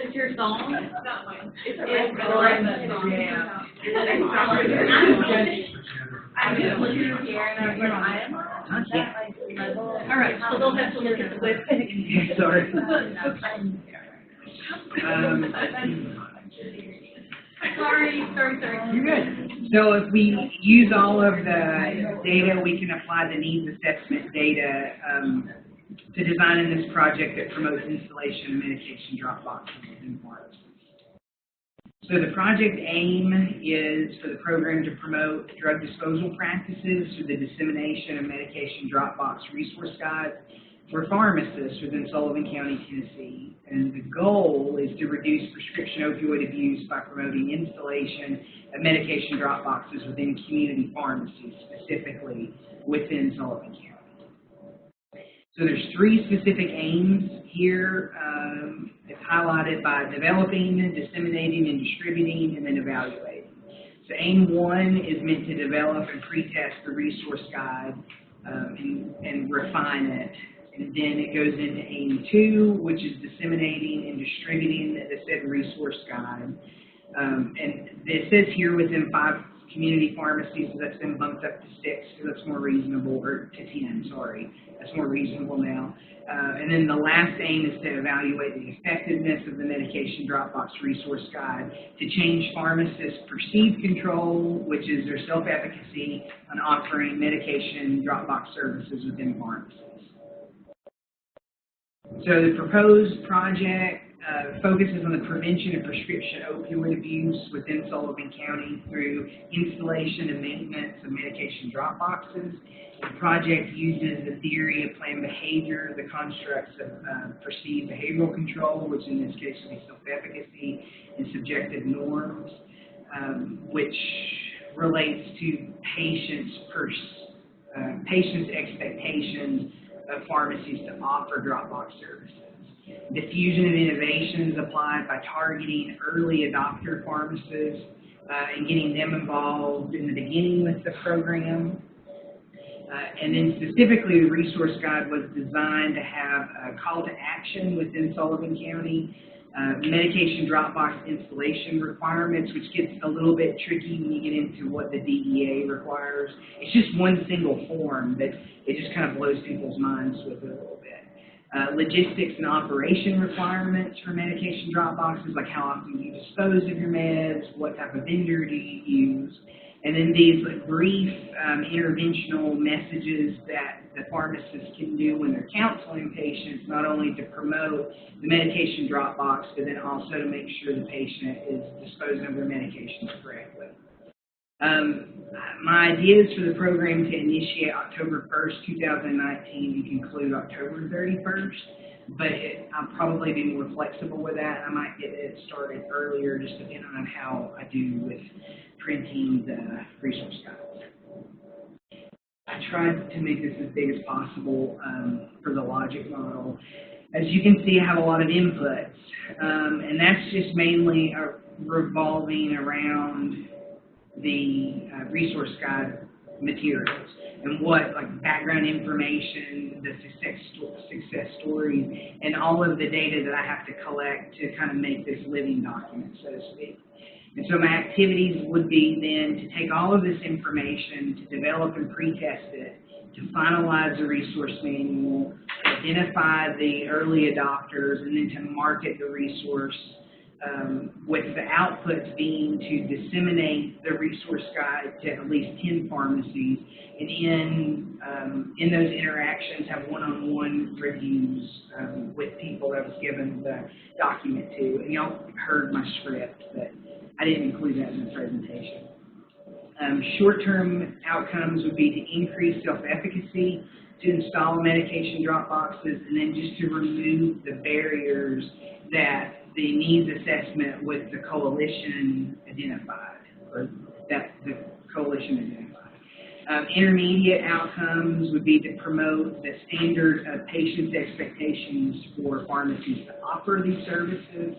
It's your song? Not mine. It's all right, so they'll have to look at the website. Sorry. Sorry. You're good. So if we use all of the data, we can apply the needs assessment data to design in this project that promotes installation of medication drop boxes within pharmacies. So the project aim is for the program to promote drug disposal practices through the dissemination of medication drop box resource guides for pharmacists within Sullivan County, Tennessee. And the goal is to reduce prescription opioid abuse by promoting installation of medication drop boxes within community pharmacies, specifically within Sullivan County. So there's three specific aims here. It's highlighted by developing, disseminating, and distributing, and then evaluating. So aim 1 is meant to develop and pre-test the resource guide and refine it. And then it goes into aim 2, which is disseminating and distributing the said resource guide. And this says here within 5 community pharmacies, so that's been bumped up to 6, so that's more reasonable, or to 10, sorry. That's more reasonable now. And then the last aim is to evaluate the effectiveness of the medication drop box resource guide to change pharmacists' perceived control, which is their self-efficacy on offering medication drop box services within pharmacies. So the proposed project focuses on the prevention of prescription opioid abuse within Sullivan County through installation and maintenance of medication drop boxes. The project uses the theory of planned behavior, the constructs of perceived behavioral control, which in this case would be self-efficacy, and subjective norms, which relates to patients' expectations of pharmacies to offer drop box services. Diffusion of innovations applied by targeting early adopter pharmacists and getting them involved in the beginning with the program. And then specifically, the resource guide was designed to have a call to action within Sullivan County, medication drop box installation requirements, which gets a little bit tricky when you get into what the DEA requires. It's just one single form, but it just kind of blows people's minds with it a little bit. Logistics and operation requirements for medication drop boxes, like how often you dispose of your meds, what type of vendor do you use, and then these brief interventional messages that the pharmacists can do when they're counseling patients, not only to promote the medication drop box, but then also to make sure the patient is disposing of their medications correctly. My idea is for the program to initiate October 1st, 2019 and conclude October 31st, but I'll probably be more flexible with that. I might get it started earlier, just depending on how I do with printing the resource guides. I tried to make this as big as possible for the logic model. As you can see, I have a lot of inputs, and that's just mainly revolving around the resource guide materials and what, like, background information, the success stories, and all of the data that I have to collect to kind of make this living document, so to speak. And so my activities would be then to take all of this information, to develop and pre-test it, to finalize the resource manual, identify the early adopters, and then to market the resource, with the outputs being to disseminate the resource guide to at least 10 pharmacies, and in those interactions have one-on-one reviews with people that I was given the document to. And y'all heard my script, but I didn't include that in the presentation. Short-term outcomes would be to increase self-efficacy, to install medication drop boxes, and then just to remove the barriers that the needs assessment with the coalition identified, or that the coalition identified. Intermediate outcomes would be to promote the standard of patients' expectations for pharmacies to offer these services,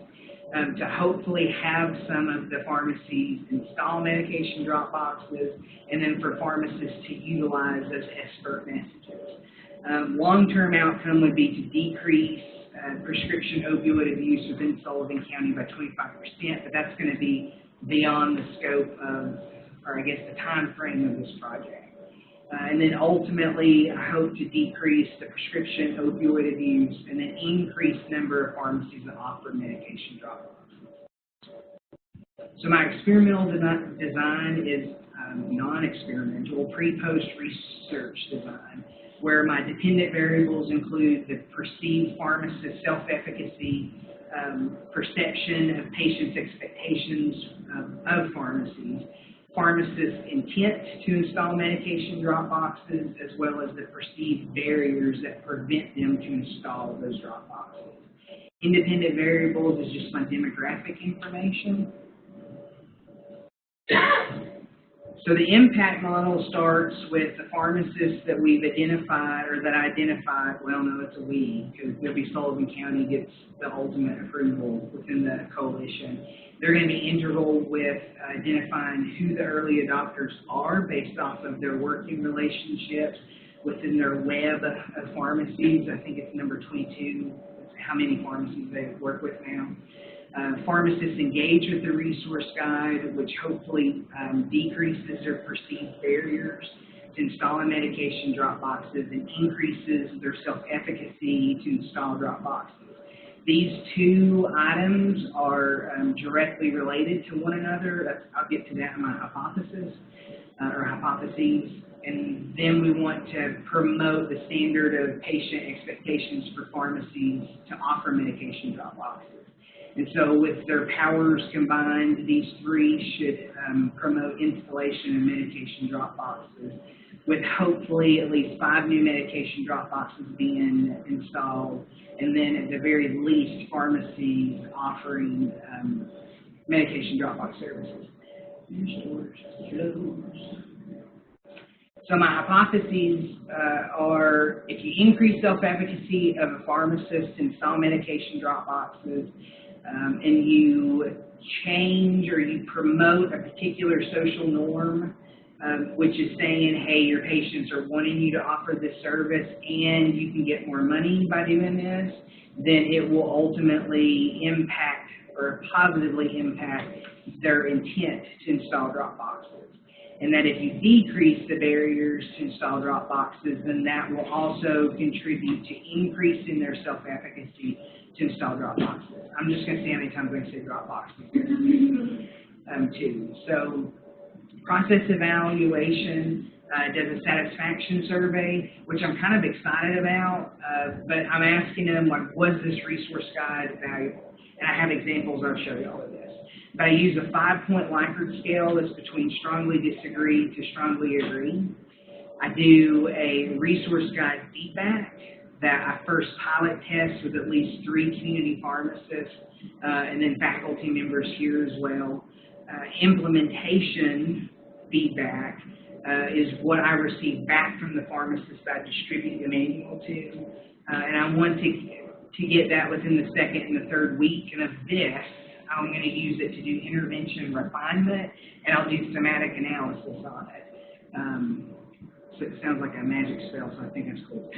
to hopefully have some of the pharmacies install medication drop boxes, and then for pharmacists to utilize those expert messages. Long-term outcome would be to decrease prescription opioid abuse within Sullivan County by 25%, but that's going to be beyond the scope of, or I guess the time frame of this project. And then ultimately, I hope to decrease the prescription opioid abuse and then increase the number of pharmacies that offer medication drop-offs. So my experimental design is non-experimental, pre-post research design, where my dependent variables include the perceived pharmacist self-efficacy, perception of patients' expectations of pharmacies, pharmacist intent to install medication drop boxes, as well as the perceived barriers that prevent them to install those drop boxes. Independent variables is just my demographic information. So the impact model starts with the pharmacists that we've identified, or that I identified, well, no, it's a we, because maybe Sullivan County gets the ultimate approval within the coalition. They're going to be integral with identifying who the early adopters are based off of their working relationships within their web of pharmacies. I think it's number 22, how many pharmacies they work with now. Pharmacists engage with the resource guide, which hopefully decreases their perceived barriers to installing medication drop boxes and increases their self-efficacy to install drop boxes. These two items are directly related to one another. I'll get to that in my hypothesis, or hypotheses. And then we want to promote the standard of patient expectations for pharmacies to offer medication drop boxes. And so with their powers combined, these three should promote installation of medication drop boxes, with hopefully at least 5 new medication drop boxes being installed, and then at the very least pharmacies offering medication drop box services. So my hypotheses are, if you increase self-efficacy of a pharmacist to install medication drop boxes, and you change or you promote a particular social norm, which is saying, hey, your patients are wanting you to offer this service and you can get more money by doing this, then it will ultimately impact or positively impact their intent to install drop boxes. And that if you decrease the barriers to install drop boxes, then that will also contribute to increasing their self-efficacy to install drop boxes. I'm just going to see how many times I say drop boxes here, too. So process evaluation does a satisfaction survey, which I'm kind of excited about, but I'm asking them, like, was this resource guide valuable? And I have examples, I'll show you all of this. But I use a 5-point Likert scale that's between strongly disagree to strongly agree. I do a resource guide feedback that I first pilot test with at least 3 community pharmacists and then faculty members here as well. Implementation feedback is what I receive back from the pharmacists I distribute the manual to. And I want to get that within the 2nd and the 3rd week. And of this, I'm going to use it to do intervention refinement, and I'll do somatic analysis on it. So it sounds like a magic spell, so I think it's cool.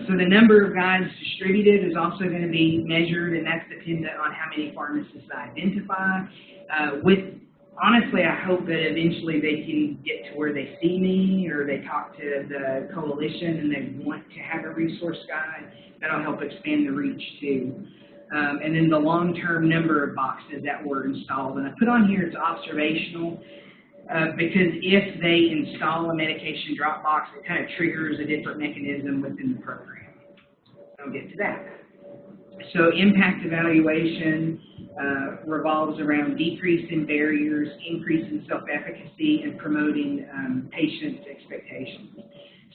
So the number of guides distributed is also going to be measured, and that's dependent on how many pharmacists I identify. Honestly, I hope that eventually they can get to where they see me or they talk to the coalition and they want to have a resource guide. That'll help expand the reach too. And then the long-term number of boxes that were installed. And I put on here it's observational because if they install a medication drop box, it kind of triggers a different mechanism within the program. I'll get to that. So impact evaluation revolves around decreasing barriers, increasing self-efficacy, and promoting patient expectations.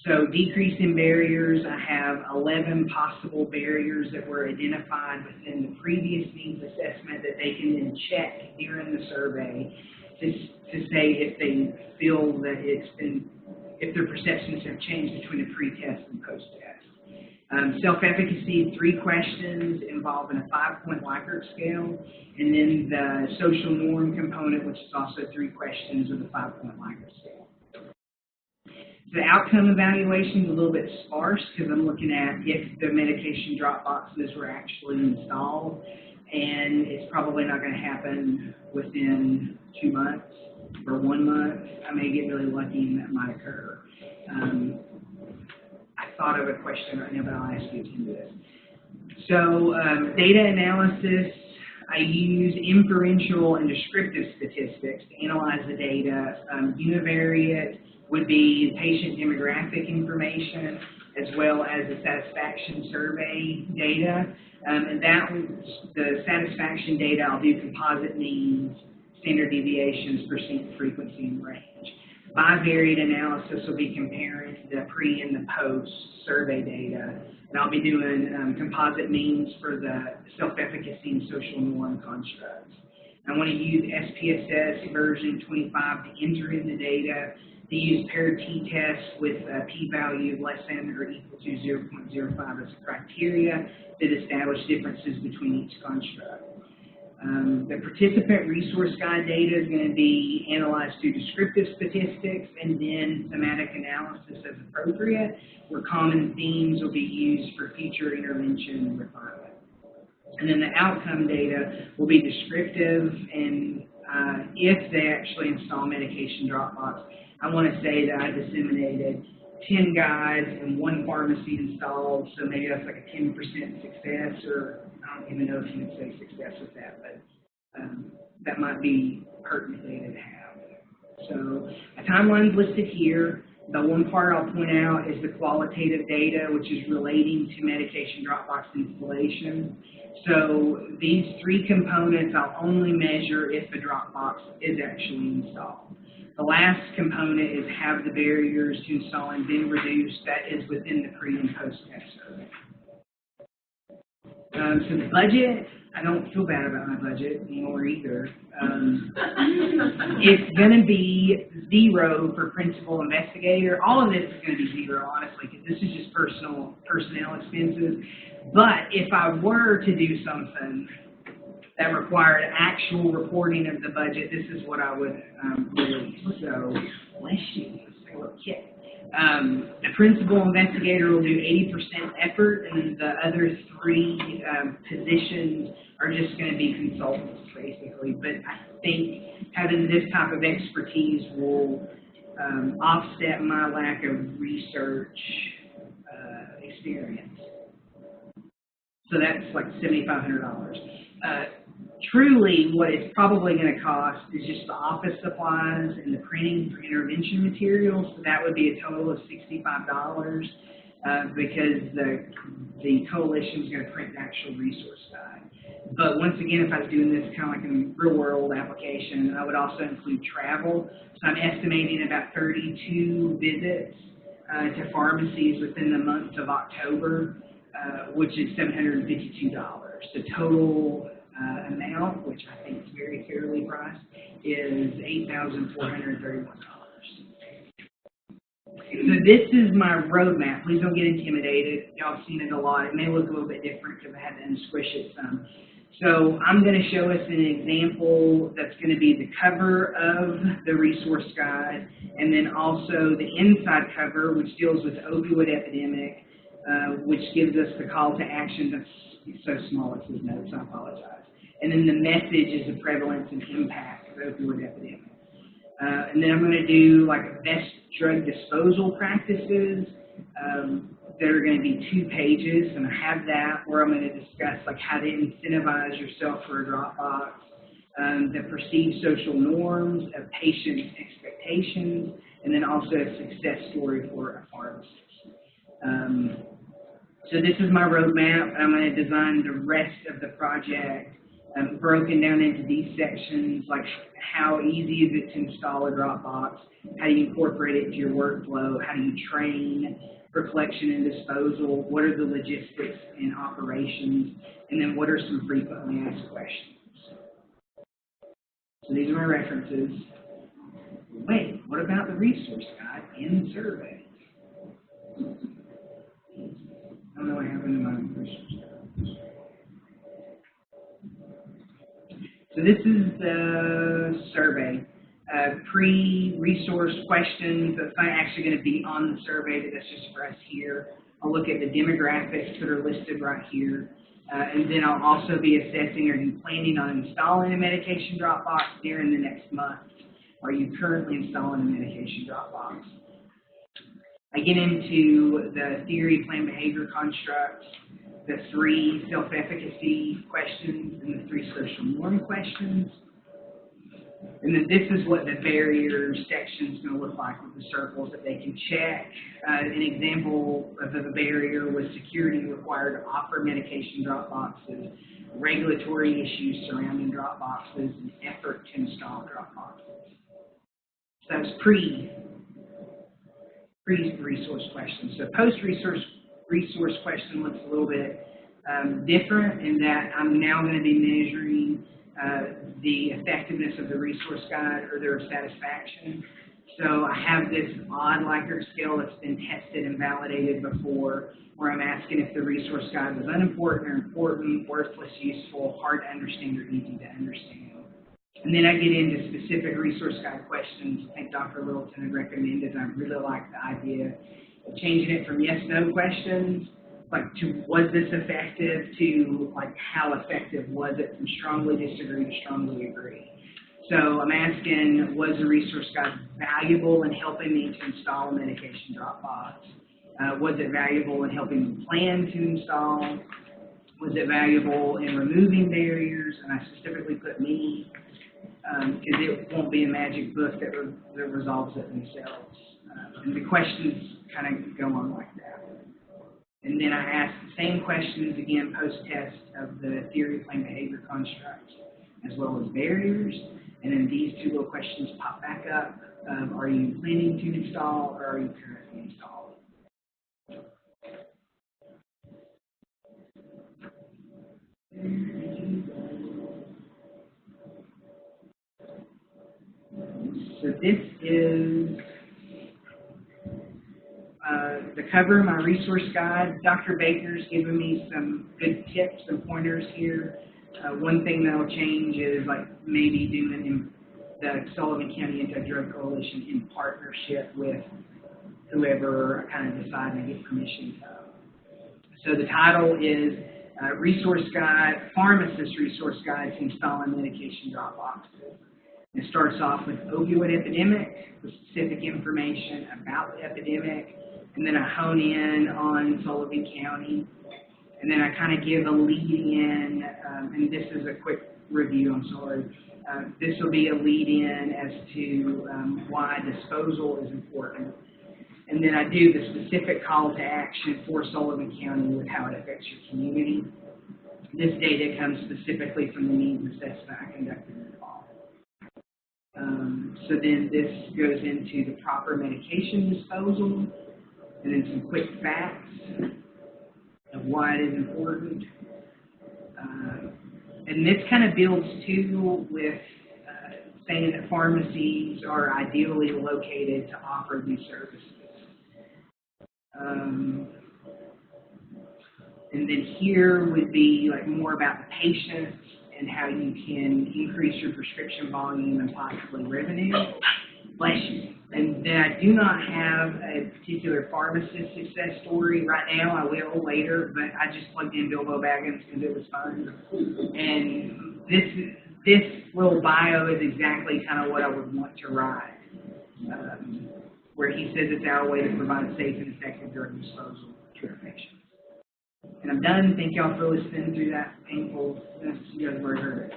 So decreasing barriers, I have 11 possible barriers that were identified within the previous needs assessment that they can then check during the survey to say if they feel that if their perceptions have changed between the pre-test and post-test. Self-efficacy, 3 questions involving a 5-point Likert scale, and then the social norm component, which is also 3 questions of the 5-point Likert scale. The outcome evaluation is a little bit sparse because I'm looking at if the medication drop boxes were actually installed, and it's probably not going to happen within 2 months or 1 month. I may get really lucky and that might occur. I thought of a question right now, but I'll ask you to do this. So data analysis, I use inferential and descriptive statistics to analyze the data. Univariate would be patient demographic information as well as the satisfaction survey data. And the satisfaction data, I'll do composite means, standard deviations, percent frequency, and range. Bivariate analysis will be comparing the pre and the post survey data, and I'll be doing composite means for the self-efficacy and social norm constructs. I want to use SPSS version 25 to enter in the data, to use paired t-tests with a p-value less than or equal to 0.05 as a criteria that establish differences between each construct. The participant resource guide data is going to be analyzed through descriptive statistics and then thematic analysis as appropriate, where common themes will be used for future intervention and refinement. And then the outcome data will be descriptive, and if they actually install medication drop box, I want to say that I disseminated 10 guides and 1 pharmacy installed, so maybe that's like a 10% success, or I don't even know if you would say success with that, but that might be pertinent data to have. So a timeline's listed here. The one part I'll point out is the qualitative data, which is relating to medication drop box installation. So these 3 components I'll only measure if the drop box is actually installed. The last component is have the barriers to installing been reduced. That is within the pre and post test survey. So the budget, I don't feel bad about my budget anymore either. It's going to be 0 for principal investigator. All of this is going to be 0, honestly, because this is just personnel expenses. But if I were to do something that required actual reporting of the budget, this is what I would release. So, bless you. Okay. The principal investigator will do 80% effort, and the other 3 positions are just going to be consultants, basically. But I think having this type of expertise will offset my lack of research experience. So that's like $7,500. Truly, what it's probably going to cost is just the office supplies and the printing for intervention materials. So that would be a total of $65 because the coalition is going to print the actual resource guide. But once again, if I was doing this kind of like a real-world application, I would also include travel. So I'm estimating about 32 visits to pharmacies within the month of October, which is $752. So total amount, which I think is very fairly priced, is $8,431. So this is my roadmap. Please don't get intimidated. Y'all have seen it a lot. It may look a little bit different because I had to unsquish it some. So I'm going to show us an example that's going to be the cover of the resource guide, and then also the inside cover, which deals with the opioid epidemic, which gives us the call to action. That's so small, it says notes, I apologize. And then the message is the prevalence and impact of the opioid epidemic. And then I'm going to do like best drug disposal practices that are going to be 2 pages, and I have that where I'm going to discuss like how to incentivize yourself for a drop box, the perceived social norms of patient expectations, and then also a success story for a pharmacist. So this is my roadmap. I'm going to design the rest of the project broken down into these sections, like how easy is it to install a drop box, how do you incorporate it into your workflow, how do you train for collection and disposal, what are the logistics and operations, and then what are some frequently asked questions. So these are my references. Wait, what about the resource guide in the survey? I don't know what happened to my resource guide. So this is the survey. pre-resource questions that's not actually going to be on the survey, but that's just for us here. I'll look at the demographics that are listed right here. And then I'll also be assessing, are you planning on installing a medication drop box during the next month? Are you currently installing a medication drop box? I get into the theory, plan, behavior constructs, the 3 self-efficacy questions, and the 3 social norm questions. And then this is what the barrier section is going to look like with the circles that they can check. An example of a barrier was security required to offer medication drop boxes, regulatory issues surrounding drop boxes, and effort to install drop boxes. So that's pre-resource questions. So post-resource question looks a little bit different in that I'm now going to be measuring the effectiveness of the resource guide or their satisfaction. So I have this odd Likert scale that's been tested and validated before, where I'm asking if the resource guide was unimportant or important, worthless, useful, hard to understand, or easy to understand. And then I get into specific resource guide questions. I think Dr. Littleton had recommended, and I really like the idea of changing it from yes/no questions, like to was this effective, to like how effective was it, from strongly disagree to strongly agree. So I'm asking, was the resource guide valuable in helping me to install a medication drop box? Was it valuable in helping me plan to install? Was it valuable in removing barriers? And I specifically put me, because it won't be a magic book that resolves it themselves. And the questions kind of go on like that. And then I ask the same questions again post-test of the theory, plan, behavior constructs, as well as barriers. And then these 2 little questions pop back up. Are you planning to install, or are you currently installing? So this is the cover of my resource guide. Dr. Baker's given me some good tips and pointers here. One thing that'll change is like maybe doing the Sullivan County Anti-Drug Coalition in partnership with whoever I kind of decide and get permission from. So the title is Resource Guide, Pharmacist Resource Guide to Installing Medication Drop Boxes. It starts off with opioid epidemic, with specific information about the epidemic, and then I hone in on Sullivan County, and then I kind of give a lead-in, and this is a quick review, I'm sorry. This will be a lead-in as to why disposal is important, and then I do the specific call to action for Sullivan County with how it affects your community. This data comes specifically from the needs assessment I conducted in the fall. So then this goes into the proper medication disposal, and then some quick facts of why it is important. And this kind of builds too with saying that pharmacies are ideally located to offer these services. And then here would be like more about the patient and how you can increase your prescription volume and possibly revenue. Bless you. And then I do not have a particular pharmacist success story right now. I will later, but I just plugged in Bilbo Baggins because it was fun. And this little bio is exactly kind of what I would want to write, where he says it's our way to provide safe and effective drug disposal to our patients. And I'm done. Thank y'all for listening through that painful burger.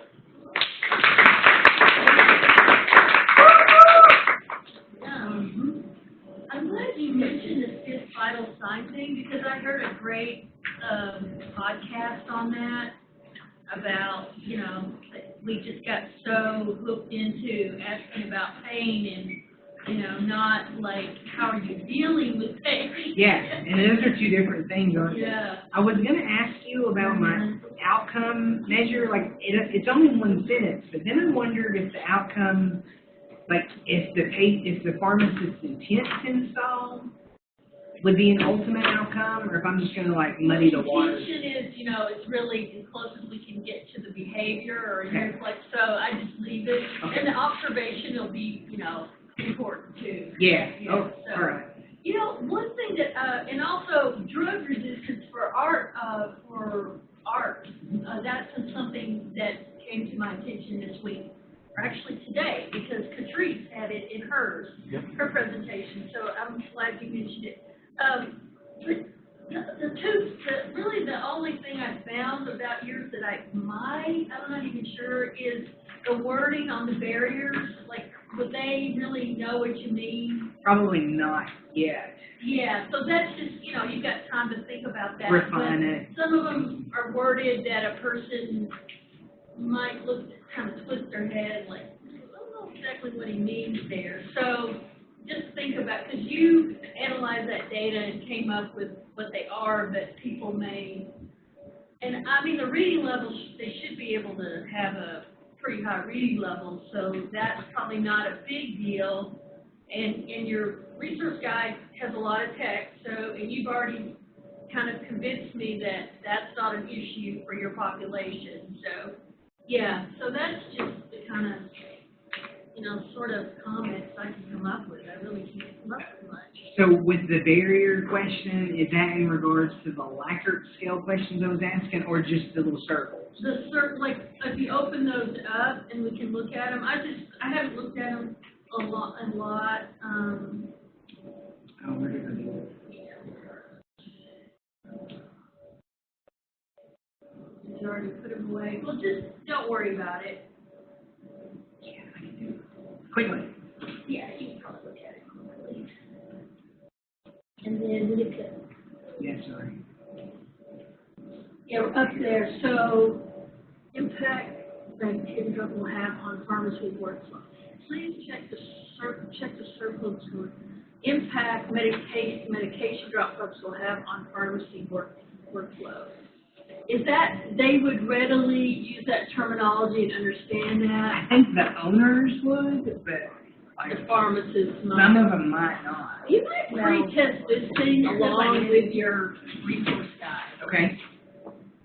I'm glad you mentioned the 5th vital sign thing, because I heard a great podcast on that about, we just got so hooked into asking about pain and, not like how are you dealing with pain. Yeah, and those are 2 different things, aren't they? Yeah. I was going to ask you about my outcome measure. Like, it's only 1 sentence, but then I wondered if the outcome, like if the pharmacist's intent to install, would be an ultimate outcome, or if I'm just gonna like muddy the waters? Intention is, it's really as close as we can get to the behavior, or, so I just leave it. Okay. And the observation will be, important too. Yeah, oh, so, all right. One thing that, and also drug resistance for art, that's something that came to my attention this week, or actually today, because Catrice had it in her presentation, so I'm glad you mentioned it. Really the only thing I found about yours that I'm not even sure, is the wording on the barriers. Like, would they really know what you mean? Probably not yet. Yeah, so that's just, you've got time to think about that. Refine it. Some of them are worded that a person might kind of twist their head, like, I don't know exactly what he means there. So just think about, because you analyzed that data and came up with what they are, but people may, and I mean, the reading levels, they should be able to have a pretty high reading level, so that's probably not a big deal. And your resource guide has a lot of text, and you've already kind of convinced me that that's not an issue for your population. So, yeah, so that's just the kind of, sort of comments I can come up with. I really can't come up with much. So with the barrier question, is that in regards to the Likert scale questions I was asking, or just the little circles? Like, if you open those up and we can look at them, I haven't looked at them a lot. Oh, where did I do it? You already put them away. Well, just don't worry about it. Yeah, I can do it. Quickly. Yeah, you can probably look at it quickly. And then look at. Yeah, sorry. Yeah, we're up there. So, impact bacteria drug will have on pharmacy workflow. Please check the circles for impact medication drop drugs will have on pharmacy workflow. Is that they would readily use that terminology and understand that? I think the owners would, but like, The pharmacists might. some of them might not. You might pre-test this thing along with your resource guide. Okay.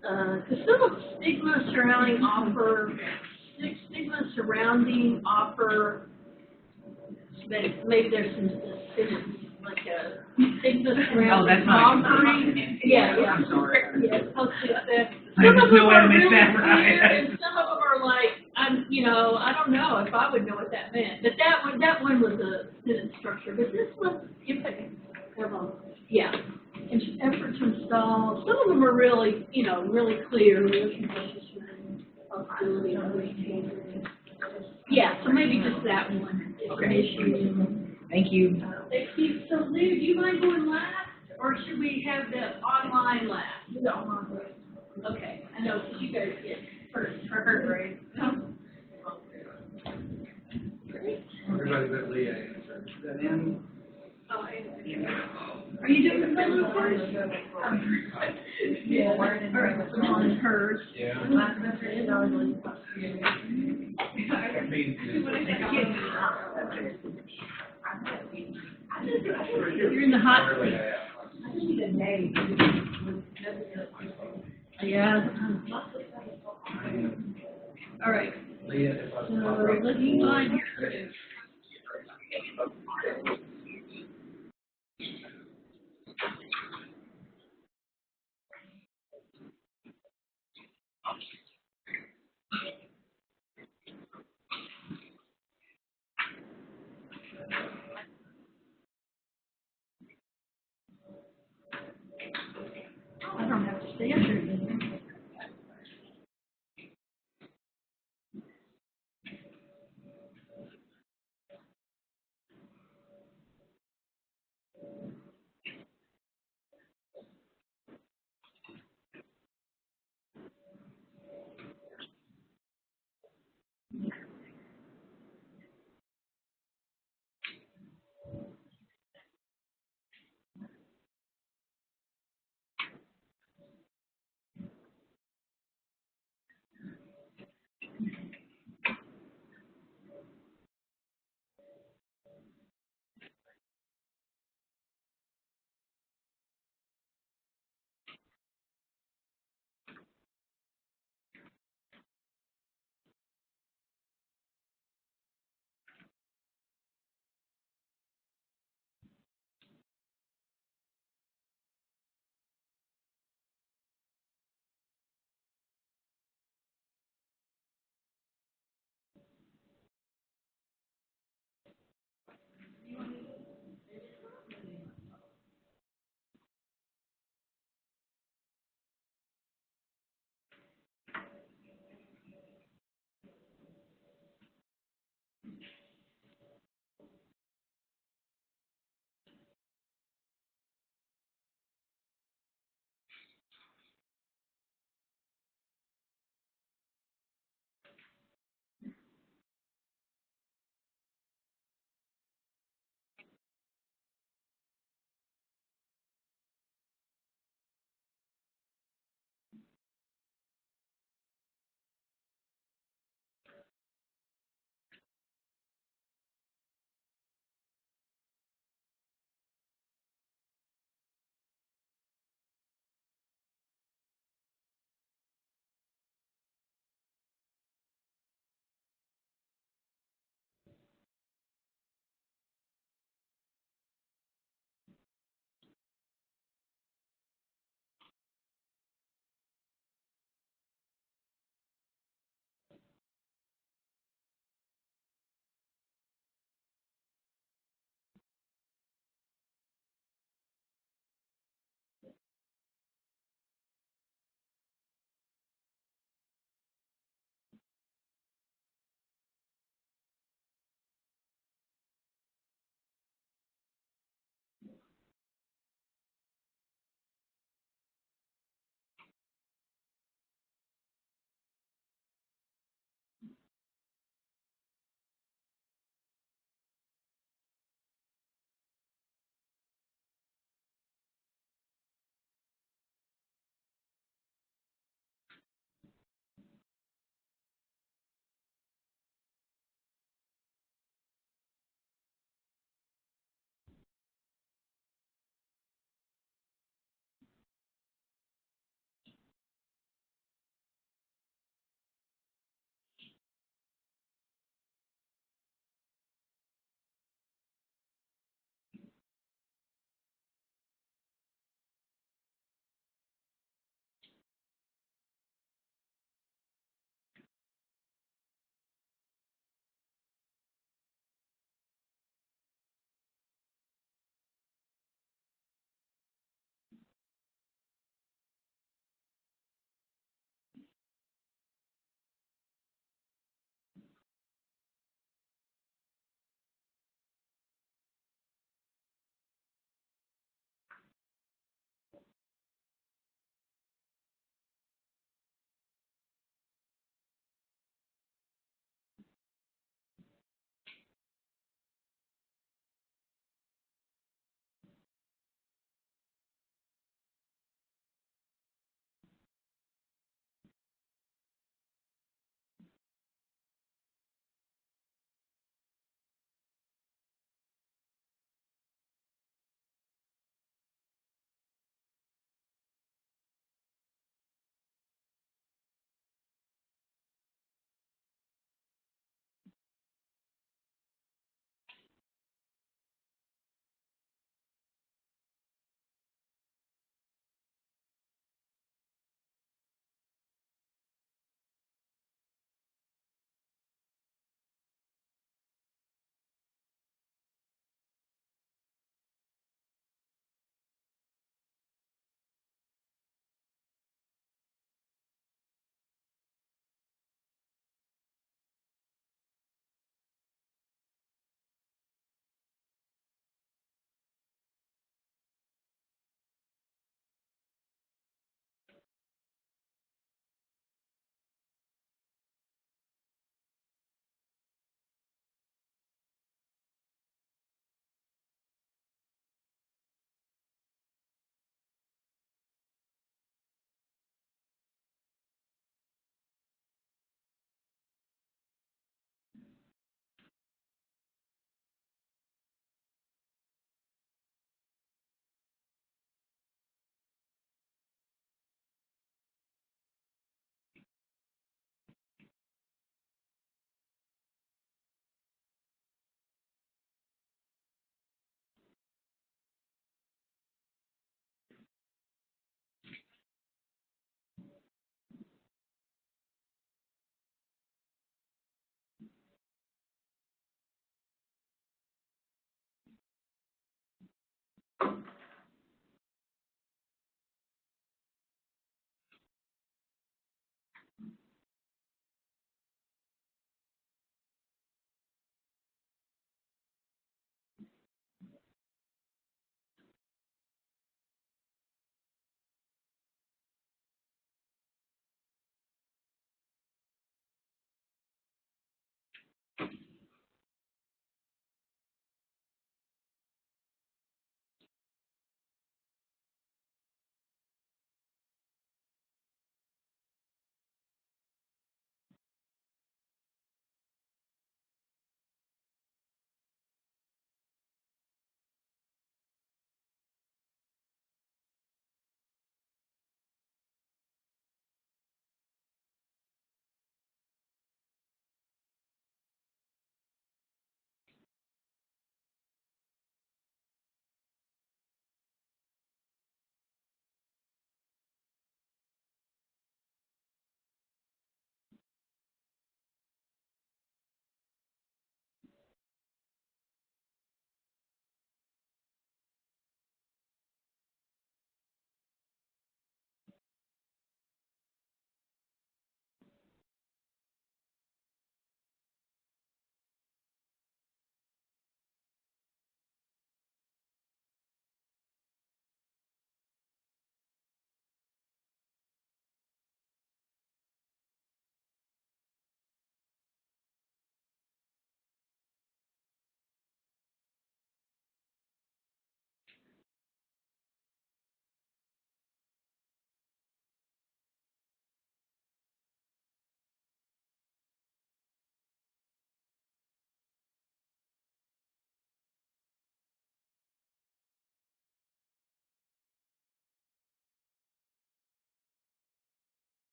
Because some of stigma surrounding offer, that maybe there's some like a stigma surrounding that's not offering. Yeah. I'm sorry. Yeah, posted that. There's Some of no them way to are make really that clear, right. and some of them are like, I don't know if I would know what that meant. But that one was a sentence structure. But this one, yeah. And effort to install. Some of them are really, really clear. Yeah, so maybe just that one is an issue. Thank you. Thank you. So, Lou, do you mind going last, or should we have the online last? The online last. Okay, I know, because you guys get first for her grade. Great. Everybody but Leah. Is that in? Oh, are you doing the Lou first? Yeah. All right, so on hers. Yeah. You're in the hot seat. Yeah. All right. Leah, if I So, let me find your. I don't have to stay up here.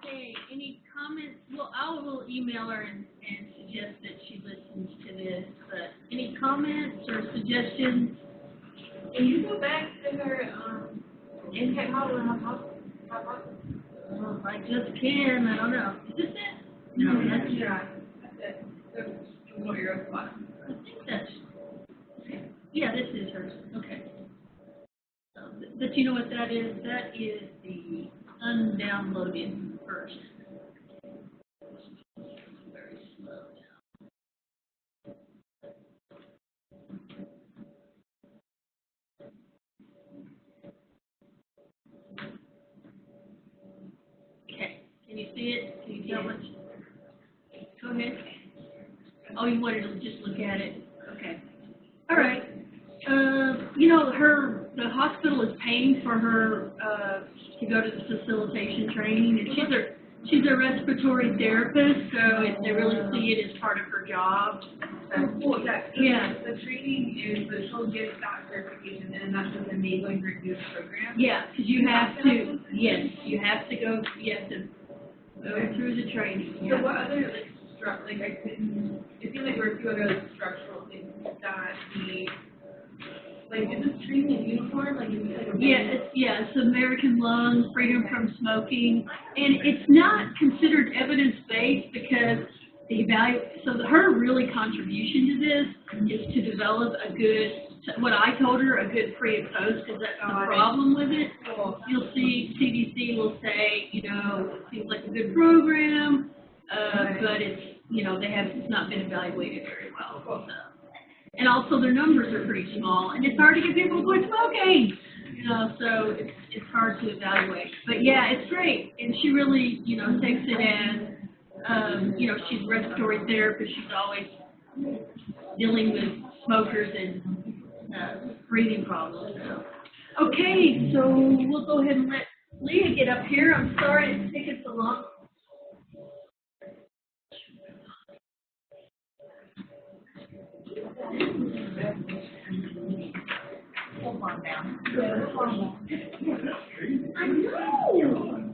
Okay, any comments? Well, I will email her and suggest that she listens to this, but any comments or suggestions? Can you go back to her, intake model and hypothesis? Well, if I just can, I don't know. Is this it? No, that's it. That's it. The lawyer at the bottom. I think that's, okay. Yeah, this is hers, okay. But you know what that is? That is the undownloaded version. Very slow now. Okay, can you see it? Can you tell much? Go ahead. Oh, you wanted to just look at it? Okay. All right. You know, the hospital is paying for her to go to the facilitation training, and she's a respiratory therapist, so they really see it as part of her job. Well, that, Yeah. the training is that she'll get that certification, and that's just enabling her to do the program. Yeah, because you have to. Yes, you have to go. You have to go through the training. So Yeah. what other, I couldn't, it seemed like there were a few other structural things that is this training in uniform, is it like a It's American Lung, freedom from smoking, and it's not considered evidence-based because her really contribution to this is to develop a good, what I told her, a good pre and post, because that's the problem with it. You'll see CDC will say, you know, it seems like a good program, but it's, you know, it's not been evaluated very well. So. And also their numbers are pretty small, and it's hard to get people to quit smoking. You know, so it's hard to evaluate. But yeah, it's great, and she really, you know, takes it as, you know, she's a respiratory therapist. She's always dealing with smokers and breathing problems. So. Okay, so we'll go ahead and let Leah get up here. I'm sorry it's taken so long. Hold on down. I know.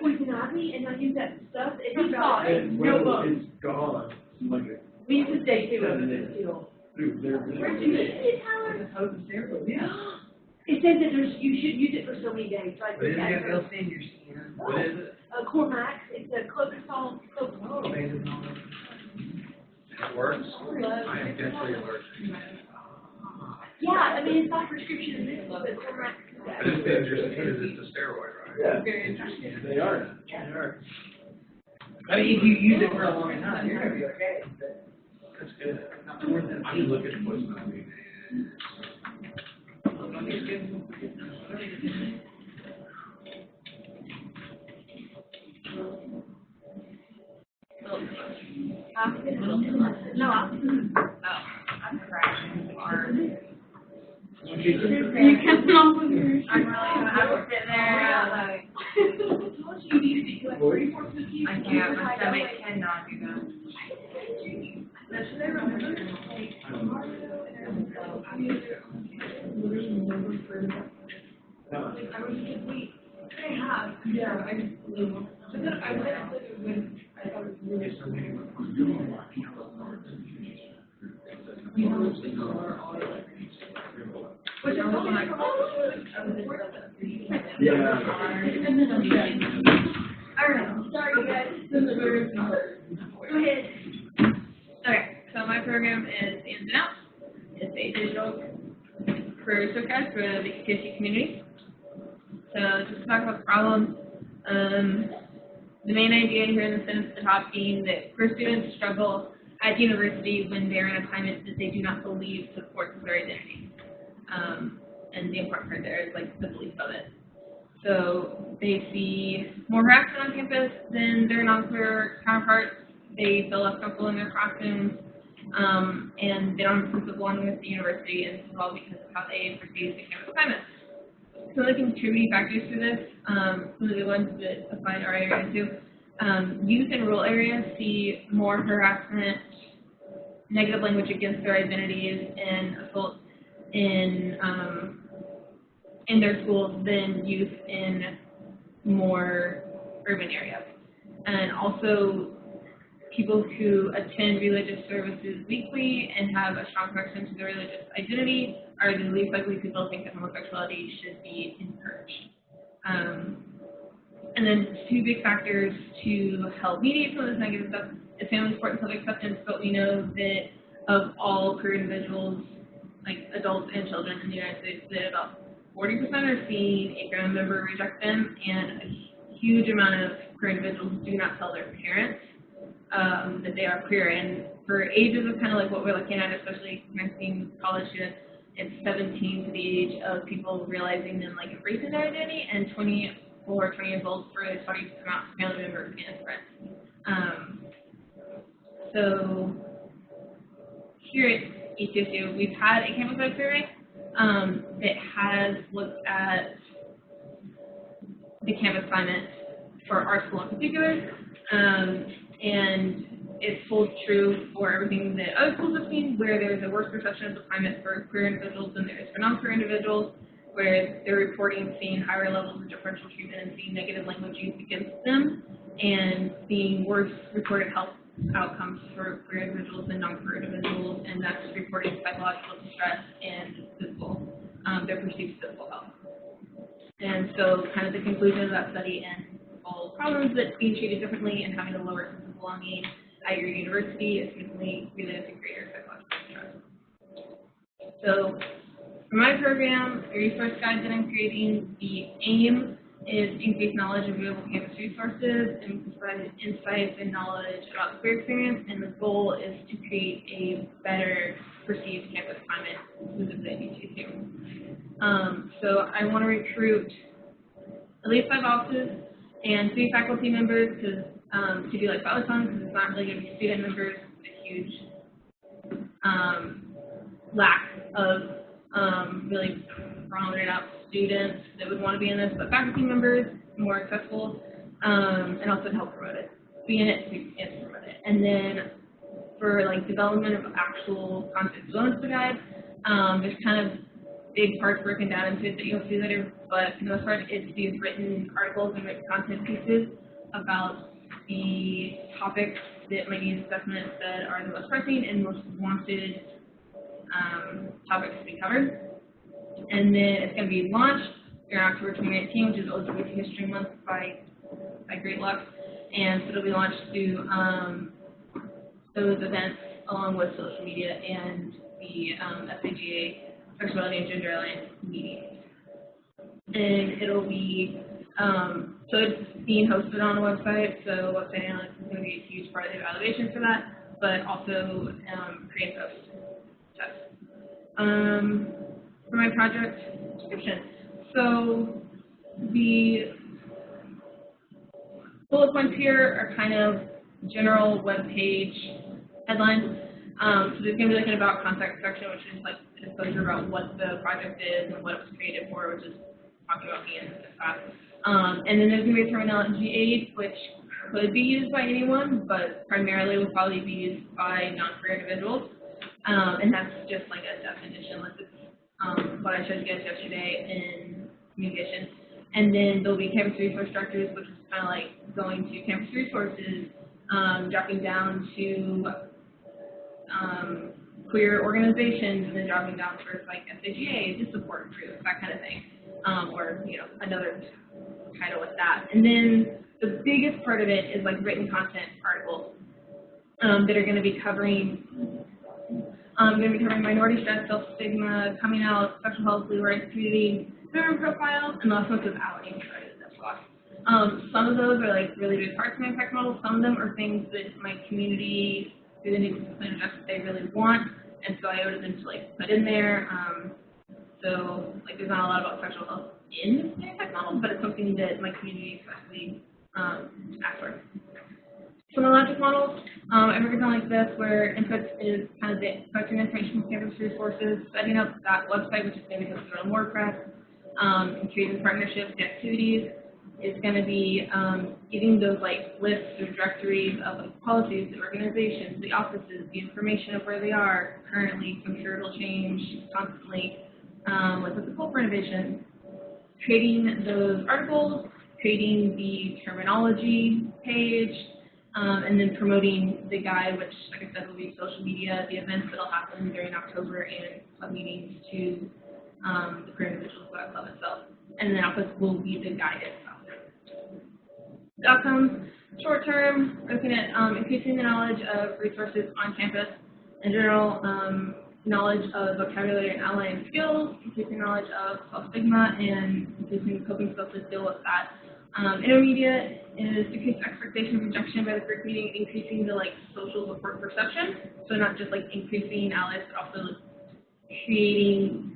poison ivy, and I use that stuff. It's gone. We use the day two of it. Where'd you get it, Tyler? It says that you should use it for so many days. Like What is it? Cormax, it's a clovisol. Oh, man. It works? I am definitely it works. Yeah, I mean, it's not prescription in this, but Cormax. I just think it's a steroid, right? Yeah. Very interesting. They are. They are. I mean, if you use it for a long time, you're gonna be okay. That's good. I'm looking at poison ivy. No, I'm crashing hard. You kept it on with your. I was sitting there, you needed to do like I can't, my stomach cannot do that. Should I remember? No. They have. Yeah, I just, but then I went when I thought it was really which is also like, Yeah. Alright, sorry guys. Go ahead. Okay, so my program is Ins and Outs. It's a digital career research guide for the KC community. So just to talk about the problem, the main idea here in the sentence at the top being that career students struggle at university when they're in a climate that they do not believe supports their identity. And the important part there is like the belief of it. So they see more harassment on campus than their non-career counterparts. They feel less comfortable in their classrooms, and they don't have a sense of belonging with the university, and this is all because of how they perceive the campus climate. Some of the contributing factors to this, some of the ones that apply to our area too, youth in rural areas see more harassment, negative language against their identities, and assault in their schools than youth in more urban areas. And also, people who attend religious services weekly and have a strong connection to their religious identity are the least likely people to think that homosexuality should be encouraged. And then two big factors to help mediate some of this negative stuff is family support and self-acceptance, but we know that of all career individuals, like adults and children in the United States, that about 40% are seeing a family member reject them, and a huge amount of career individuals do not tell their parents that they are queer. And for ages of kind of like what we're looking at, especially connecting college students, it's 17 to the age of people realizing and like embracing their identity, and 24 or 20 years old for it starting to come out to family members and friends. So here at ECSU, we've had a campus-wide survey that has looked at the campus climate for our school in particular, and it holds true for everything that other schools have seen, where there's a worse perception of the climate for queer individuals than there is for non-queer individuals, where they're reporting seeing higher levels of differential treatment and seeing negative language used against them, and seeing worse reported health outcomes for queer individuals than non-queer individuals, and that's reporting psychological distress and physical, their perceived physical health. And so kind of the conclusion of that study and all problems that being treated differently and having a lower sense of belonging at your university is significantly related to greater psychological stress. So for my program, the resource guide that I'm creating, the aim is to increase knowledge of available campus resources and provide insights and knowledge about the queer experience, and the goal is to create a better perceived campus climate specifically at UTSU. So I want to recruit at least 5 offices and 3 faculty members to do like Peloton, because it's not really going to be student members. It's a huge lack of really prominent out students that would want to be in this, but faculty members, more accessible, and also to help promote it, be in it and promote it. And then for like development of actual content components of the guide, there's kind of big parts broken down into it that you'll see later, but for the most part, it's these written articles and written content pieces about the topics that might need assessment that are the most pressing and most wanted topics to be covered. And then it's going to be launched in October 2019, which is LGBT History Month by Great Luck, and so it'll be launched through those events along with social media and the SAGA Sexuality and Gender Alliance meetings. And it'll be, so it's being hosted on a website, so website analytics is going to be a huge part of the evaluation for that, but also create post tests. For my project description, so the bullet points here are kind of general web page headlines. So there's going to be like an about context section, which is like a disclosure about what the project is and what it was created for, which is talking about me and this class. And then there's going to be a terminology aid, which could be used by anyone, but primarily would probably be used by non-queer individuals. And that's just like a definition, like it's what I showed you guys yesterday in communication. And then there'll be campus resource directors, which is kind of like going to campus resources, dropping down to queer organizations, and then dropping down towards like SAGA, the support groups, that kind of thing, or another title with that. And then the biggest part of it is like written content articles that are going to be covering minority stress, self-stigma, coming out, sexual health, legal rights, community, member profiles, and the last one is outing. Some of those are like really big parts of my impact model. Some of them are things that my community, through the new discipline of justice, they really want, and so I ordered them to like put in there. So like there's not a lot about sexual health in the impact model, but it's something that my community especially asks for. So my logic models, I break it down like this, where input is kind of the collecting information from campus resources, setting up that website, which is going to be hosted on WordPress, and creating partnerships, the activities. Is going to be getting those like lists or directories of like policies, the organizations, the offices, the information of where they are currently. So I'm sure it'll change constantly with the goal for innovation. Creating those articles, creating the terminology page, and then promoting the guide, which, like I said, will be social media, the events that will happen during October, and club meetings to the queer individuals club itself. And then Office will be the guide itself. The outcomes, short term, we're looking at increasing the knowledge of resources on campus, in general, knowledge of vocabulary and outline skills, increasing knowledge of self-stigma, and increasing coping skills to deal with that. Intermediate is decreased expectation of rejection by the queer community, increasing the like social support perception. So not just like increasing allies, but also like, creating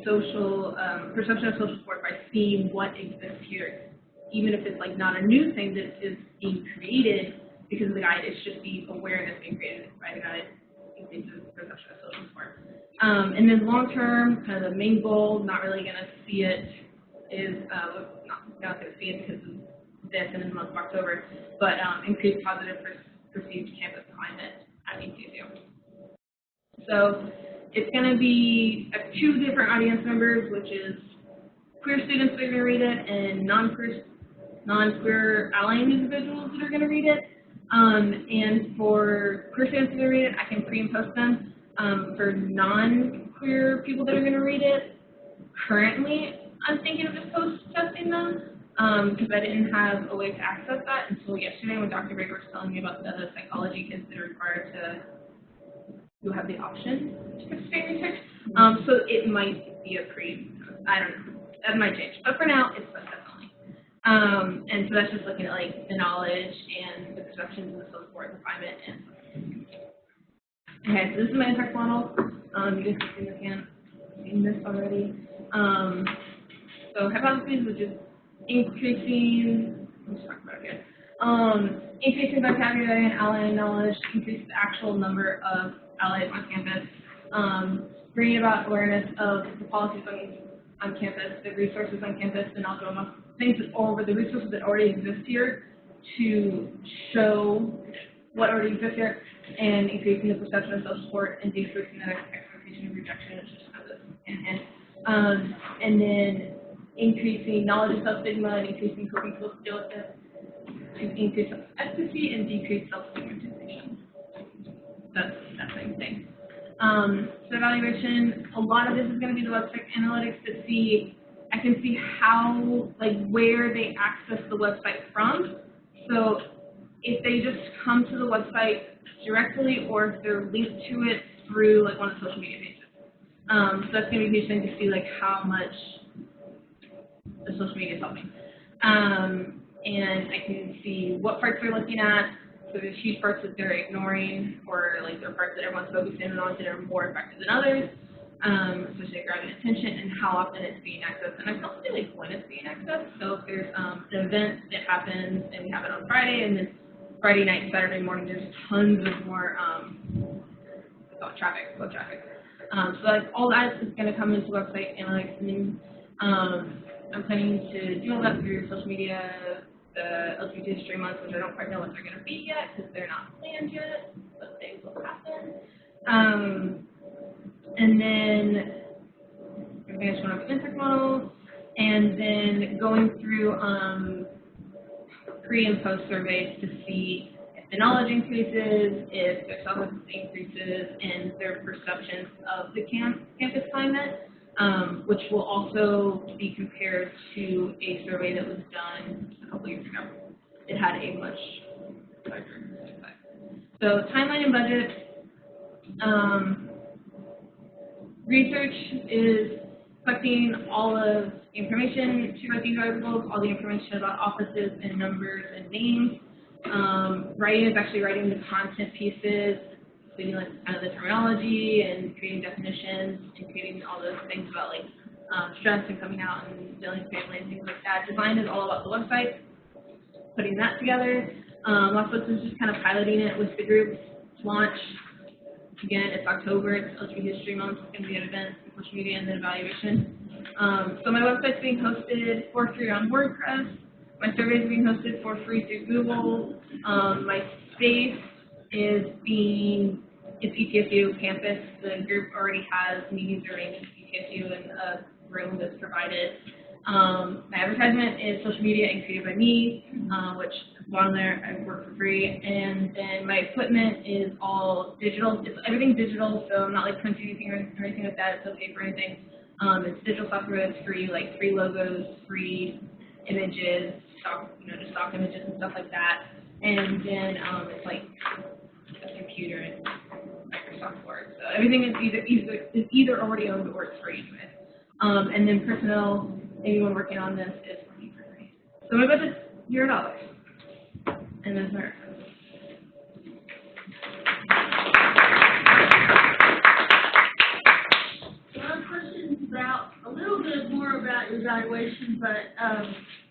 social perception of social support by seeing what exists here. Even if it's like not a new thing that is being created because of the guide, it's just the awareness being created by the guide increases perception of social support. And then long term, kind of the main goal, not really going to see it, is not going to see it because of this and in the month of October, but increase positive perceived campus climate at ECSU. So it's going to be 2 different audience members, which is queer students that are going to read it and non-queer allying individuals that are going to read it. And for queer students that are going to read it, I can pre and post them. For non-queer people that are going to read it, currently I'm thinking of just post-testing them because I didn't have a way to access that until yesterday when Dr. Baker was telling me about the psychology kids that are required to have the option to participate in research. So it might be a I don't know. That might change. But for now, it's post-test only. And so that's just looking at like the knowledge and the perceptions and the social support and the climate. And okay, so this is my impact model. You guys have seen this already. So hypotheses, which is increasing, let's talk about it here. Increasing vocabulary and ally knowledge, increase the actual number of allies on campus, bringing about awareness of the policies on campus, the resources on campus, and also things that the resources that already exist here to show what already exists here, and increasing the perception of self-support and decreasing the expectation of rejection, which is kind of and then increasing knowledge of self-stigma and increasing coping skills to deal with this, to increase self-efficacy and decrease self-stigmatization. That's that same thing. So evaluation, a lot of this is going to be the website analytics to see, I can see how, like where they access the website from. So if they just come to the website directly or if they're linked to it through like one of the social media pages. So that's going to be interesting to see like how much the social media is helping. And I can see what parts they're looking at. So there's huge parts that they're ignoring, or like there are parts that everyone's focusing on that are more effective than others, especially grabbing attention and how often it's being accessed. And I can also see like when it's being accessed. So if there's an event that happens and we have it on Friday, and then Friday night, Saturday morning, there's tons of more foot traffic. So like all that is going to come into website analytics, and then I'm planning to do all that through social media, the LGBT History Month, which I don't quite know what they're going to be yet because they're not planned yet, but they will happen. And then I just went over the impact model, and then going through pre and post surveys to see if the knowledge increases, if their self-worth increases, and their perceptions of the campus climate, which will also be compared to a survey that was done a couple years ago. It had a much larger effect. So timeline and budget. Research is collecting all of the information to write these articles, all the information about offices and numbers and names. Writing is actually writing the content pieces, including like kind of the terminology and creating definitions and creating all those things about like stress and coming out and dealing with family and things like that. Design is all about the website, putting that together. Last month was just kind of piloting it with the groups. Launch. Again, it's October, it's LGBT History Month, it's going to be an event, social media, and then evaluation. So my website's being hosted for free on WordPress. My survey is being hosted for free through Google. My space is it's ETSU campus. The group already has meetings arranged with ETSU in a room that's provided. My advertisement is social media and created by me, which is on there. I work for free. And then my equipment is all digital. It's everything digital, so I'm not like printing anything or anything like that. It's okay for anything. It's digital software that's free, like free logos, free images, just stock images and stuff like that. And then it's like a computer and Microsoft Word. So everything is either already owned or it's free anyway. And then personnel, anyone working on this is working for free. So my budget's $0. And that's our a little bit more about your evaluation, but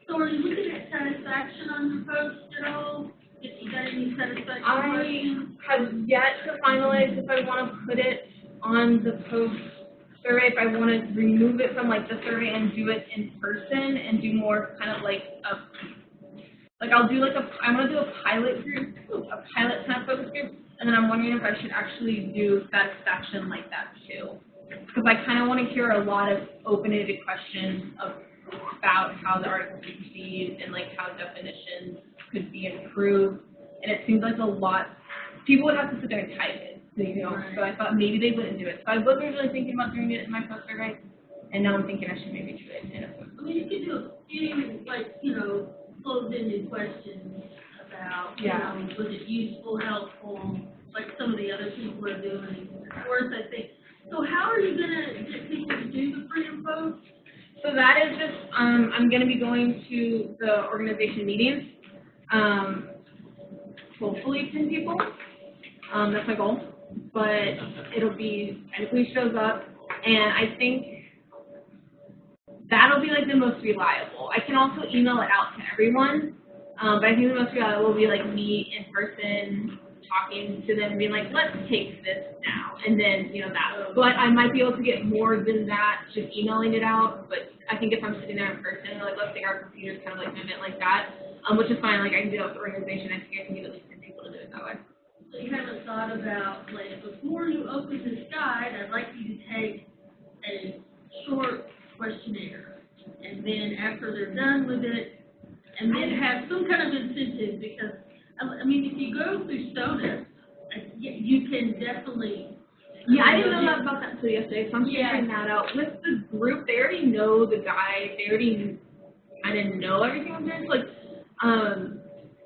so are you looking at satisfaction on your post at all? If you got any satisfaction questions? I have yet to finalize if I want to put it on the post survey, if I want to remove it from like the survey and do it in person and do more kind of like I want to do a pilot group, a pilot kind of focus group, and then I'm wondering if I should actually do satisfaction like that too. Because I kind of want to hear a lot of open-ended questions about how the article is perceived and like how definitions could be improved. And it seems like a lot, people would have to sit there and type it, Right. So I thought maybe they wouldn't do it. So I was originally thinking about doing it in my post survey, and now I'm thinking I should maybe do it in a post. I mean, you could do any, closed-ended questions about, was it useful, helpful, like some of the other people are doing. Of course, I think. So how are you going to get people to do the pre and post? So that is just, I'm going to be going to the organization meetings, hopefully 10 people, that's my goal, but it'll be, anybody shows up, and I think that'll be like the most reliable. I can also email it out to everyone, but I think the most reliable will be like me in person, talking to them, being like, let's take this now, and then, that. But I might be able to get more than that just emailing it out, but I think if I'm sitting there in person, like, let's take our computers kind of like mimic like that, which is fine, like, I can do it with the organization, I think I can get at least 10 people to do it that way. So you haven't thought about, like, before you open this guide, I'd like you to take a short questionnaire, and then after they're done with it, and then have some kind of incentive, because I mean, if you go through SONUS, you can definitely. Yeah, I didn't know about that until yesterday, so I'm figuring that out. With the group, they already know the guide. They already kind of know everything I'm doing. So, like,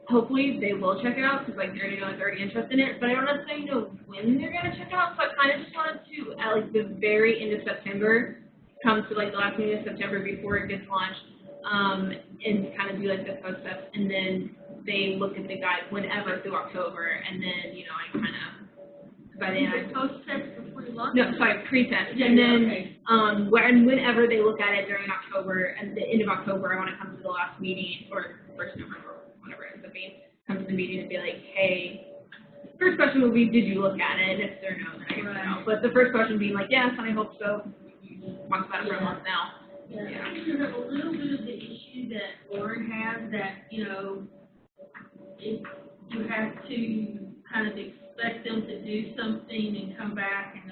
hopefully they will check it out because, like, they already know they're already interested in it. But I don't necessarily know when they're gonna check it out. So I kind of just wanted to, at like the very end of September, come to like the last meeting of September before it gets launched, and kind of do like the post steps, and then they look at the guide whenever through October, and then, I kind of, by then I post tests before you launch? No, sorry, pre-test. And then, whenever they look at it during October, at the end of October, I want to come to the last meeting, or first November, whatever it ends up being, come to the meeting and be like, hey, first question will be, did you look at it? And if they're no, then I guess no. But the first question being like, yes, I hope so. Talked about it for a month now. Yeah. You have a little bit of the issue that Lauren has, that, if you have to kind of expect them to do something and come back and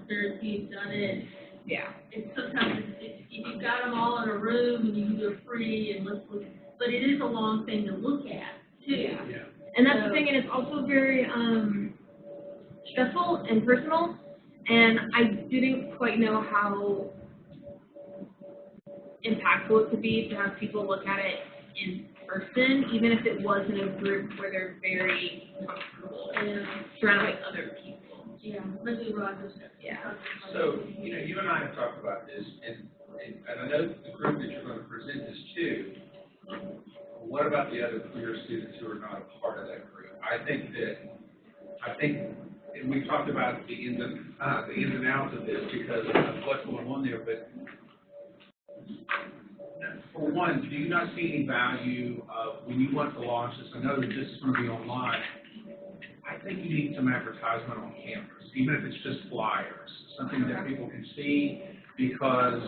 very few have done it, Yeah. And sometimes if you've got them all in a room and you can do it free and let's look, but it is a long thing to look at too. Yeah. Yeah. And that's the thing, and it's also very stressful and personal, and I didn't quite know how impactful it could be to have people look at it in person, even if it was in a group where they're very comfortable surrounded by other people. Yeah, maybe Roger. Yeah. So, you and I have talked about this, and I know the group that you're going to present this to, what about the other queer students who are not a part of that group? I think, and we talked about the ins and outs of this because of what's going on there, but for one, do you not see any value of, when you want to launch this, I know that this is going to be online, I think you need some advertisement on campus, even if it's just flyers, something that people can see, because,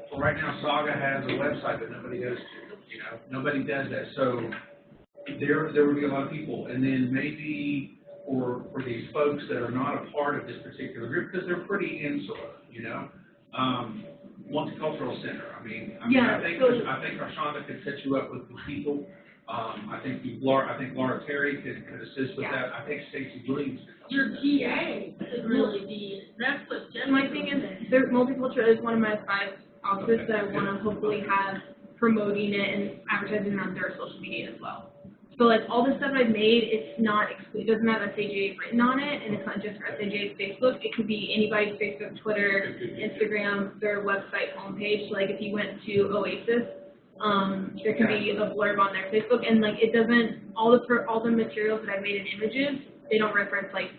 for right now, Saga has a website that nobody goes to, nobody does that, so there would be a lot of people, and then maybe for these folks that are not a part of this particular group, because they're pretty insular, Multicultural Center. I think Arshonda could set you up with the people. I think Laura Terry could assist with that. I think Stacey Williams could. Your TA could really be, that's what Jen. My thing is, multicultural is one of my 5 offices that I want to hopefully have promoting it and advertising it on their social media as well. So like all the stuff I've made, it's not exclusive. It doesn't have SAJ written on it, and it's not just for SAJ's Facebook. It could be anybody's Facebook, Twitter, Instagram, their website homepage. Like if you went to Oasis, there can be a blurb on their Facebook, and like it doesn't all the materials that I've made in images, they don't reference like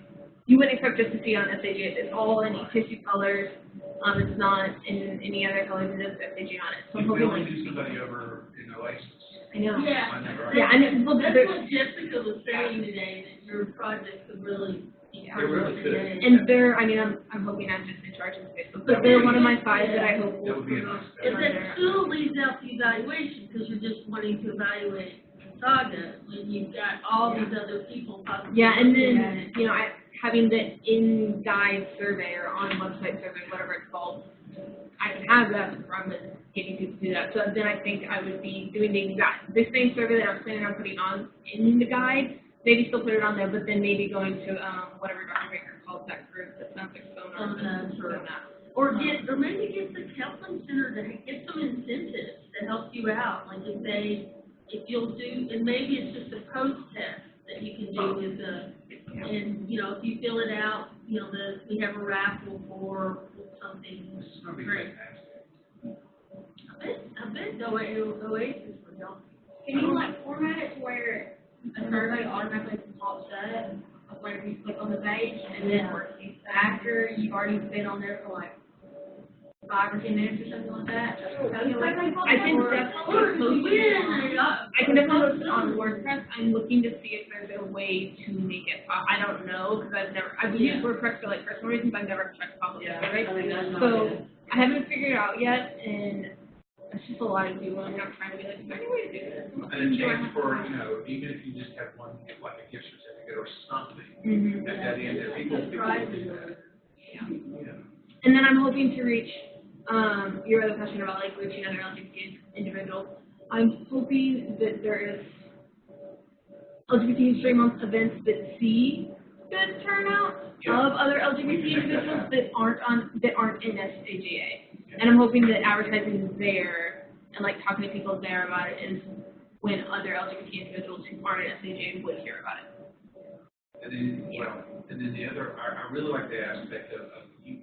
you wouldn't expect just to see it on SAJ. It's all in tissue colors. It's not in any other colors. It has SAJ on it. So We only do somebody over in Oasis. I know. Yeah. Yeah, and well, That's what Jessica was saying today, that your project could really be. It really could. And I'm hoping I'm just in charge of Facebook, but they're one of my 5 that I hope will promote. And that still leaves out the evaluation, because you're just wanting to evaluate Saga when you've got all these other people possibly. Yeah, and then, having the in-guide survey or on-website survey, whatever it's called, I can have that from getting people to do that. So then I think I would be doing the same survey that I was planning on putting on in the guide, maybe still put it on there, but then maybe going to whatever Dr. Baker calls that group that sounds like Sonar. Or maybe get the counseling center to get some incentives to help you out. Like if you'll do, and maybe it's just a post test that you can do with and if you fill it out, we have a raffle for something. This is going to be great. fantastic. I bet the Oasis would help. Can you format it to where a survey automatically pops up whenever you click on the page, and then after you've already been on there for 5 or 10 minutes or something like that? I can definitely post it on WordPress. I'm looking to see if there's a way to make it pop. I don't know, because I've used WordPress for personal reasons. I've never tried to publish it, right? So I haven't figured it out yet, and it's just a lot to do, and I'm trying to be like, is there any way to do this? And a chance for, even if you just have one, like a gift certificate or something, at that end, there people do that. Yeah. And then I'm hoping to reach your other question about reaching other LGBT individuals. I'm hoping that there is LGBT History Month events that see good turnout of other LGBT individuals that aren't in SAJA. And I'm hoping that advertising there and talking to people there about it is when other LGBT individuals who aren't in SAJA would hear about it. And then the other, I really like the aspect of you.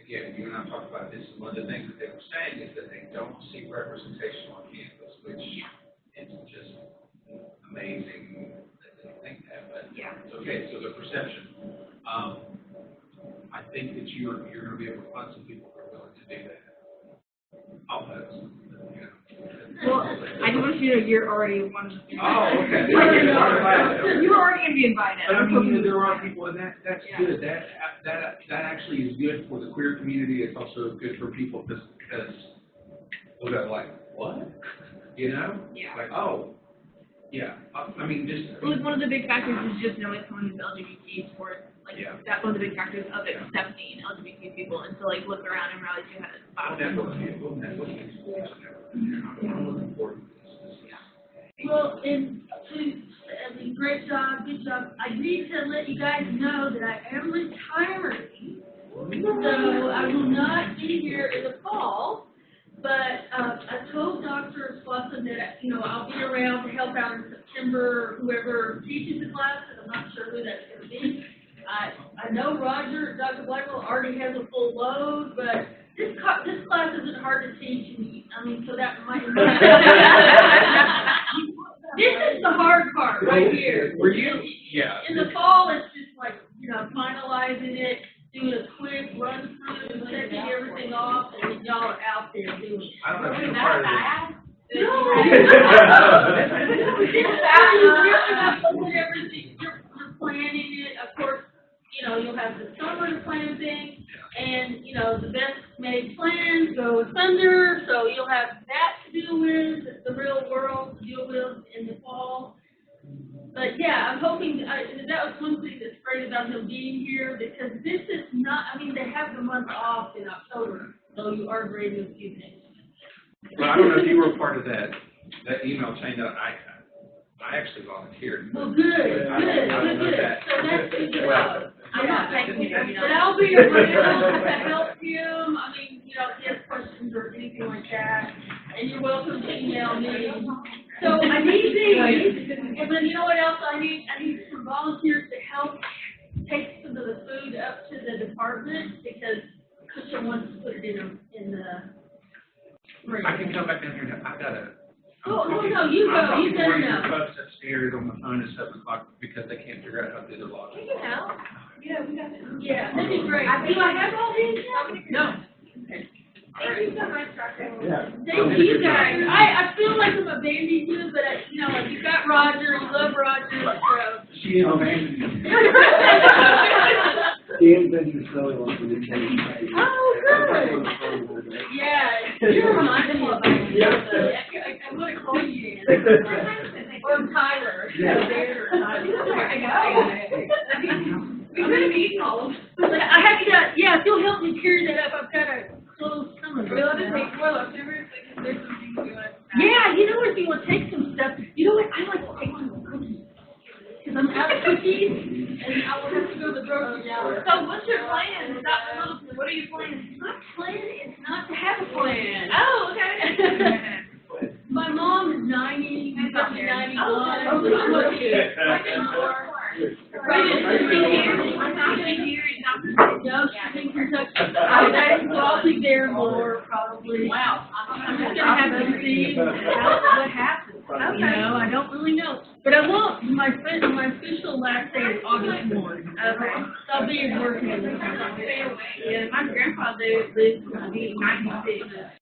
Again, you and I talked about this, and one of the things that they were saying is that they don't see representation on campus, which is just amazing that they think that, but okay, so the perception. I think that you're going to be able to find some people who are willing to do that. I'll post. Well, I just want you to know you're already one of the. Oh, okay. You're already going to be invited. But I mean, there are people, and that's good. That actually is good for the queer community. It's also good for people because they're like, what? Yeah. Like, oh, Yeah, I mean, just. Like, one of the big factors is just knowing someone who's LGBT for, like, Yeah. that's one of the big factors of accepting LGBT people, and to, like, look around and realize you have a spot. Well, I mean, great job, good job. I need to let you guys know that I am retiring, so I will not be here in the fall. But I told Dr. Swanson that, you know, I'll be around to help out in September, whoever teaches the class, and I'm not sure who that's going to be. I know Dr. Blackwell already has a full load, but this class isn't hard to teach. And, I mean, so that might. This is the hard part right here. Were you? Yeah. In the fall, it's just like, you know, finalizing it, doing a quick run through, checking everything off, and then y'all are out there doing it. I don't know if you're part of this. No. You're planning it. Of course, you know, you'll have the summer to plan things, and, you know, the best made plans go asunder, so you'll have that to deal with, the real world to deal with in the fall. But yeah, I'm hoping, that was one thing that's great about him being here, because this is not, I mean, they have the month off in October, so you are grading a few things. Well, I don't know if you were part of that email chain that I actually volunteered. Well, good. I don't know that. So that's good. Well, I'm not taking it, but I'll be around to help him. I mean, you know, if he has questions or anything like that, and you're welcome to email me. So I need these, and then you know what else I need? I need some volunteers to help take some of the food up to the department, because Kusha wants to put it in the fridge. I can come back down here. I got a. Oh, no, you go. You better know. I'm talking to one of your folks upstairs on the phone at 7 o'clock because they can't figure out how to do the login. You know. Yeah, we got it. Yeah, that'd be great. Do I have all these? No. Okay. Thank you so much, Dr. Thank you guys. I feel like I'm abandoning you, but you know, like, you got Roger, you love Roger, so. She abandoned you. Dan Benson Sully wants to retain. Oh, good. Yeah, you remind me of me. I'm going to call you Dan. Or Tyler. Yeah. We could have eaten all of them. But I have to, yeah, if you'll help me carry that up, I've got a close stomach. We'll just make more leftovers, because there's some things we want to. Yeah, you know what, if you want to take some stuff, you know what, I like to take some cookies. Because I'm out of cookies, and I will have to go to the grocery store. So what's your plan? It's not a little, what are you planning? My plan is not to have a plan. Oh, okay. My mom is 90, she's about 91. Oh, I'm looking. No, she's in Kentucky. So I'll be there more, probably. Wow. I'm just gonna have to see what happens. You know, I don't really know. But I won't, my official last day is August 1. Okay. I'll be working. Yeah, my grandfather lived to be 96.